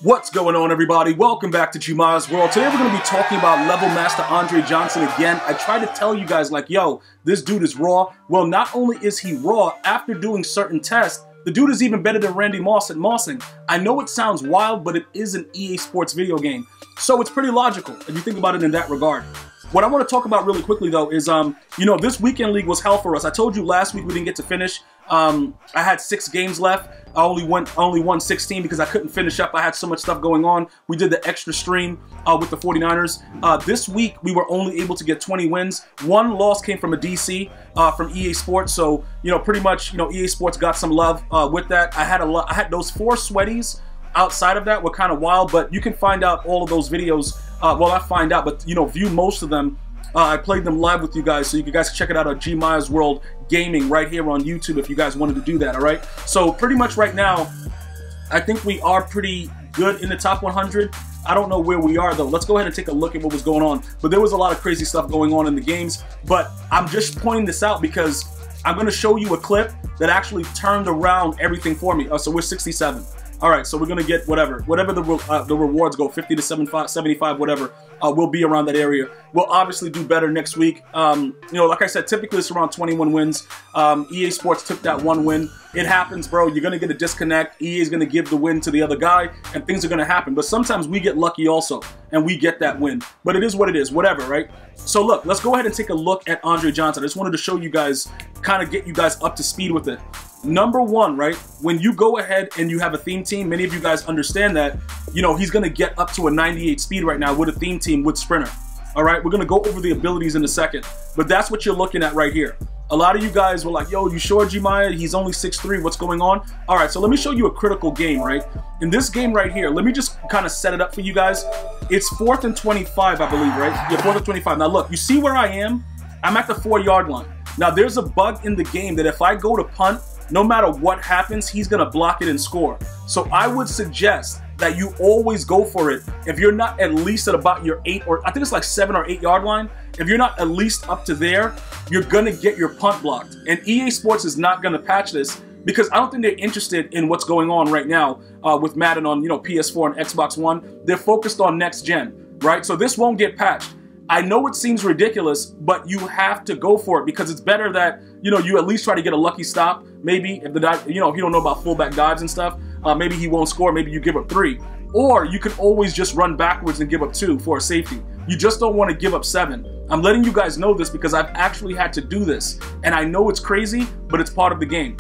What's going on, everybody? Welcome back to GmiasWorld. Today we're going to be talking about Level Master Andre Johnson again. I tried to tell you guys, like, yo, this dude is raw. Well, not only is he raw, after doing certain tests, the dude is even better than Randy Moss at mossing. I know it sounds wild, but it is an EA Sports video game. So it's pretty logical if you think about it in that regard. What I want to talk about really quickly, though, is, this weekend league was hell for us. I told you last week we didn't get to finish. I had 6 games left. I only won 16 because I couldn't finish up. I had so much stuff going on. We did the extra stream with the 49ers. This week, we were only able to get 20 wins. 1 loss came from a DC from EA Sports. So, pretty much, EA Sports got some love with that. I had those 4 sweaties. Outside of that were kind of wild, but you can find out all of those videos. Well, not find out, but, view most of them. I played them live with you guys, so you guys can check it out on GmiasWorld Gaming right here on YouTube if you guys wanted to do that, all right? So pretty much right now, I think we are pretty good in the top 100. I don't know where we are, though. Let's go ahead and take a look at what was going on. But there was a lot of crazy stuff going on in the games. But I'm just pointing this out because I'm going to show you a clip that actually turned around everything for me. So we're 67. All right, so we're going to get whatever the rewards go, 50 to 75, whatever, we'll be around that area. We'll obviously do better next week. Like I said, typically it's around 21 wins. EA Sports took that 1 win. It happens, bro. You're going to get a disconnect. EA is going to give the win to the other guy, and things are going to happen. But sometimes we get lucky also, and we get that win. But it is what it is, whatever, right? So look, let's go ahead and take a look at Andre Johnson. I just wanted to show you guys, kind of get you guys up to speed with it. Number 1, right, when you go ahead and you have a theme team, many of you guys understand that, he's going to get up to a 98 speed right now with a theme team with Sprinter. All right, we're going to go over the abilities in a second, but that's what you're looking at right here. A lot of you guys were like, yo, you sure, Gmia? He's only 6'3", what's going on? All right, so let me show you a critical game, right? In this game right here, let me just kind of set it up for you guys. It's 4th and 25, I believe, right? Yeah, 4th and 25. Now look, you see where I am? I'm at the 4-yard line. Now there's a bug in the game that if I go to punt, no matter what happens, he's going to block it and score. So I would suggest that you always go for it. If you're not at least at about your 8 or I think it's like 7 or 8 yard line, if you're not at least up to there, you're going to get your punt blocked. And EA Sports is not going to patch this because I don't think they're interested in what's going on right now with Madden on, PS4 and Xbox One. They're focused on next gen, right? So this won't get patched. I know it seems ridiculous, but you have to go for it because it's better that, you at least try to get a lucky stop. Maybe if the if you don't know about fullback dives and stuff, maybe he won't score. Maybe you give up 3. Or you can always just run backwards and give up 2 for a safety. You just don't want to give up 7. I'm letting you guys know this because I've actually had to do this. And I know it's crazy, but it's part of the game.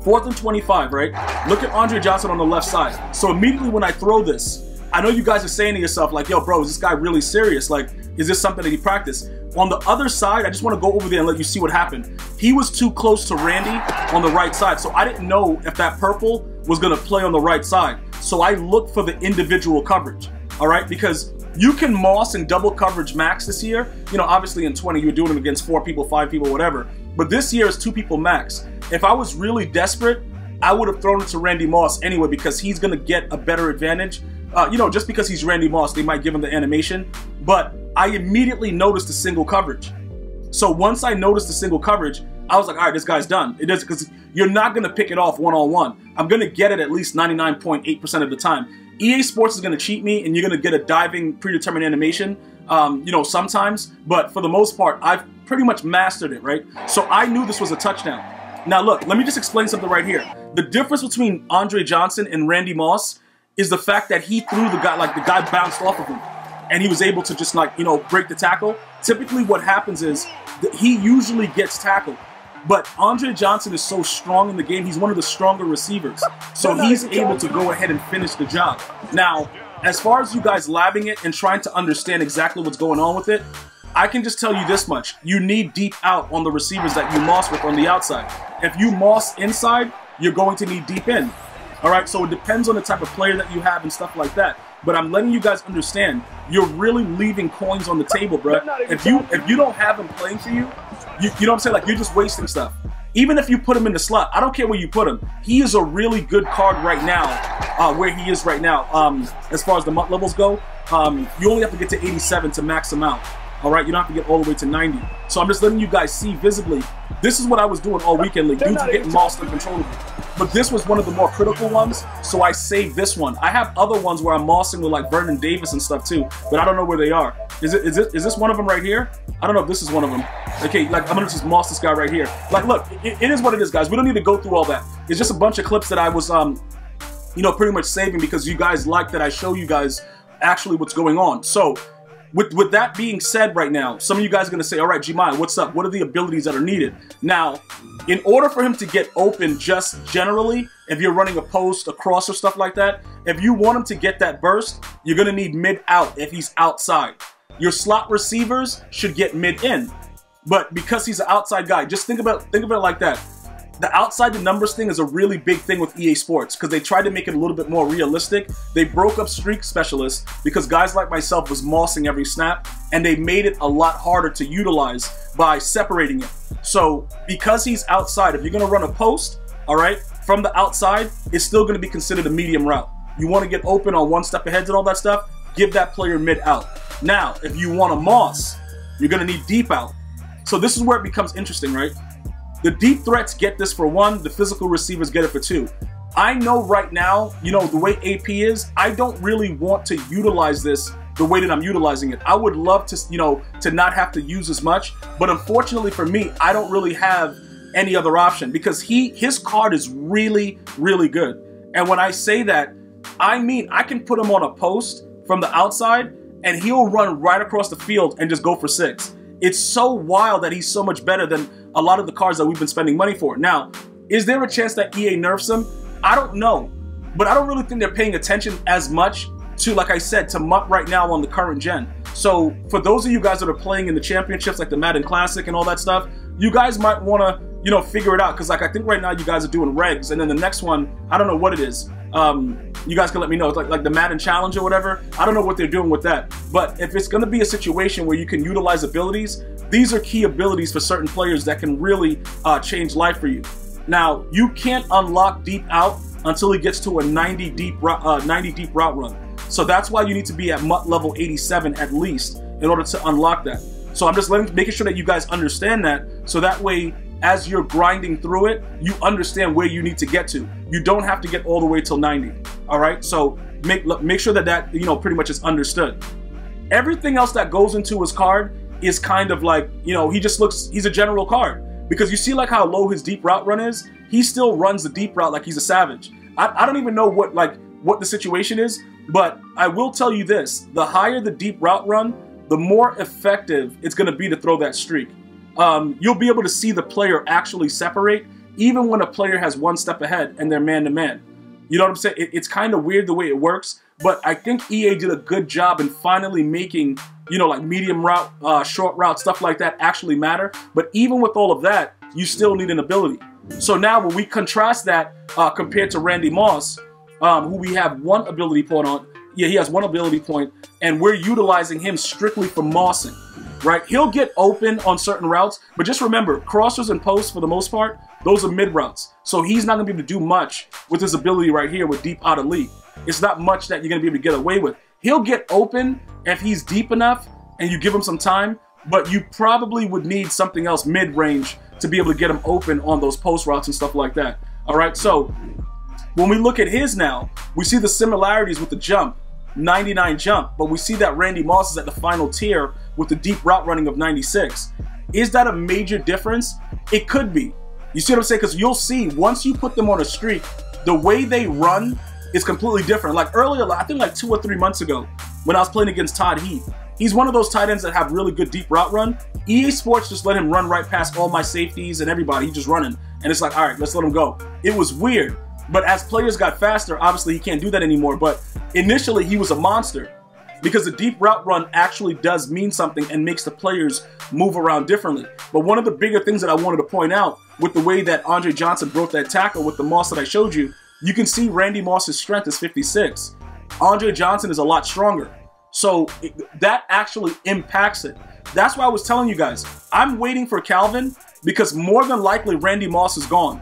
4th and 25, right? Look at Andre Johnson on the left side. So immediately when I throw this, I know you guys are saying to yourself, like, yo, bro, is this guy really serious? Like, is this something that he practiced? On the other side, I just want to go over there and let you see what happened. He was too close to Randy on the right side, so I didn't know if that purple was going to play on the right side. So I looked for the individual coverage, all right? Because you can moss and double coverage max this year. Obviously in 20, you were doing them against 4 people, 5 people, whatever. But this year is 2 people max. If I was really desperate, I would have thrown it to Randy Moss anyway because he's going to get a better advantage. Just because he's Randy Moss, they might give him the animation. But I immediately noticed the single coverage. So once I noticed the single coverage, I was like, all right, this guy's done. It is because you're not going to pick it off one-on-one. I'm going to get it at least 99.8% of the time. EA Sports is going to cheat me, and you're going to get a diving predetermined animation, sometimes. But for the most part, I've pretty much mastered it, right? So I knew this was a touchdown. Now, look, let me just explain something right here. The difference between Andre Johnson and Randy Moss is the fact that he threw the guy, like the guy bounced off of him. And he was able to just break the tackle. Typically what happens is that he usually gets tackled. But Andre Johnson is so strong in the game. He's one of the stronger receivers. So he's able to go ahead and finish the job. Now, as far as you guys labbing it and trying to understand exactly what's going on with it, I can just tell you this much. You need deep out on the receivers that you moss with on the outside. If you moss inside, you're going to need deep in. All right, so it depends on the type of player that you have and stuff like that. But I'm letting you guys understand, you're really leaving coins on the table, bro. If you don't have him playing for you, you know what I'm saying? Like, you're just wasting stuff. Even if you put him in the slot, I don't care where you put him. He is a really good card right now, where he is right now. As far as the MUT levels go, you only have to get to 87 to max him out. All right, you don't have to get all the way to 90. So I'm just letting you guys see visibly, this is what I was doing all weekend league. Dudes were getting mossed uncontrollably. but this was one of the more critical ones, so I saved this one. I have other ones where I'm mossing with like Vernon Davis and stuff too, but I don't know where they are. Is this one of them right here? I don't know if this is one of them. Okay, like I'm gonna just moss this guy right here. Like, look, it is what it is, guys. We don't need to go through all that. It's just a bunch of clips that I was, you know, pretty much saving because you guys like that I show you guys actually what's going on. So, with that being said right now, some of you guys are going to say, all right, Gmia, what's up? What are the abilities that are needed? Now, in order for him to get open just generally, if you're running a post, a cross or stuff like that, if you want him to get that burst, you're going to need mid-out if he's outside. Your slot receivers should get mid-in. But because he's an outside guy, just think about it like that. The outside the numbers thing is a really big thing with EA Sports because they tried to make it a little bit more realistic. They broke up streak specialists because guys like myself was mossing every snap, and they made it a lot harder to utilize by separating it. So because he's outside, if you're going to run a post, all right, from the outside, it's still going to be considered a medium route. You want to get open on one step ahead and all that stuff, give that player mid out. Now, if you want a moss, you're going to need deep out. So this is where it becomes interesting, right? The deep threats get this for 1, the physical receivers get it for 2. I know right now, you know, the way AP is, I don't really want to utilize this the way that I'm utilizing it. I would love to, you know, to not have to use as much, but unfortunately for me, I don't really have any other option because his card is really, really good. And when I say that, I mean, I can put him on a post from the outside and he'll run right across the field and just go for 6. It's so wild that he's so much better than a lot of the cards that we've been spending money for. Now, is there a chance that EA nerfs him? I don't know, but I don't really think they're paying attention as much to, like I said, to MUT right now on the current gen. So for those of you guys that are playing in the championships like the Madden Classic and all that stuff, you guys might want to, you know, figure it out because like I think right now you guys are doing regs, and then the next one, I don't know what it is. You guys can let me know. It's like the Madden Challenge or whatever. I don't know what they're doing with that. But if it's going to be a situation where you can utilize abilities, these are key abilities for certain players that can really change life for you. Now, you can't unlock deep out until he gets to a 90 deep route run. So that's why you need to be at MUT level 87 at least in order to unlock that. So I'm just making sure that you guys understand that, so that way, as you're grinding through it, you understand where you need to get to. You don't have to get all the way till 90. All right, so make sure that you know pretty much is understood. Everything else that goes into his card is kind of like, you know, he's a general card because you see like how low his deep route run is. He still runs the deep route like he's a savage. I don't even know what the situation is, but I will tell you this: the higher the deep route run, the more effective it's going to be to throw that streak. You'll be able to see the player actually separate even when a player has 1 step ahead and they're man-to-man. You know what I'm saying? It's kind of weird the way it works, but I think EA did a good job in finally making, you know, like medium route, short route, stuff like that actually matter. But even with all of that, you still need an ability. So now when we contrast that compared to Randy Moss, who we have 1 ability point on, yeah, he has 1 ability point, and we're utilizing him strictly for mossing, right? He'll get open on certain routes, but just remember, crossers and posts, for the most part, those are mid routes. So he's not going to be able to do much with his ability right here with deep out elite. It's not much that you're going to be able to get away with. He'll get open if he's deep enough and you give him some time, but you probably would need something else mid-range to be able to get him open on those post routes and stuff like that. All right, so when we look at his now, we see the similarities with the jump. 99 jump, but we see that Randy Moss is at the final tier with the deep route running of 96. Is that a major difference? It could be. You see what I'm saying? Because you'll see once you put them on a streak, the way they run is completely different. Like earlier, I think like 2 or 3 months ago, when I was playing against Todd Heath, he's one of those tight ends that have really good deep route run. EA Sports just let him run right past all my safeties and everybody. He's just running. And it's like, all right, let's let him go. It was weird. But as players got faster, obviously he can't do that anymore. But initially he was a monster because the deep route run actually does mean something and makes the players move around differently. But one of the bigger things that I wanted to point out with the way that Andre Johnson broke that tackle with the Moss that I showed you, you can see Randy Moss's strength is 56. Andre Johnson is a lot stronger. So that actually impacts it. That's why I was telling you guys, I'm waiting for Calvin because more than likely Randy Moss is gone.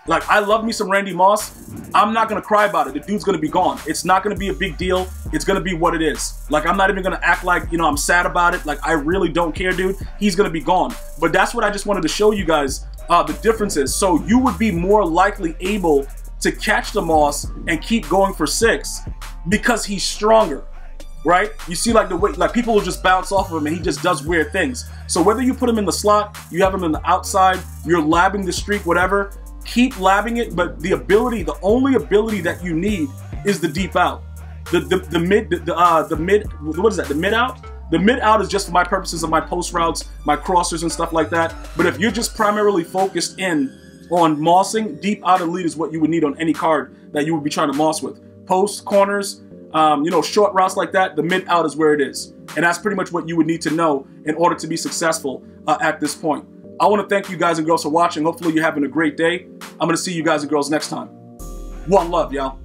Like, I love me some Randy Moss. I'm not going to cry about it. The dude's going to be gone. It's not going to be a big deal. It's going to be what it is. Like, I'm not even going to act like, you know, I'm sad about it. Like, I really don't care, dude. He's going to be gone. But that's what I just wanted to show you guys the difference is. So you would be more likely able to catch the moss and keep going for 6 because he's stronger, right? You see like the way, like people will just bounce off of him and he just does weird things. So whether you put him in the slot, you have him in the outside, you're labbing the streak, whatever, keep labbing it, but the only ability that you need is the deep out. The mid, what is that, the mid out? The mid out is just for my purposes of my post routes, my crossers and stuff like that. But if you're just primarily focused in on mossing, deep out elite is what you would need on any card that you would be trying to moss with. Post, corners, you know, short routes like that, the mid out is where it is. And that's pretty much what you would need to know in order to be successful at this point. I want to thank you guys and girls for watching. Hopefully you're having a great day. I'm going to see you guys and girls next time. One love, y'all.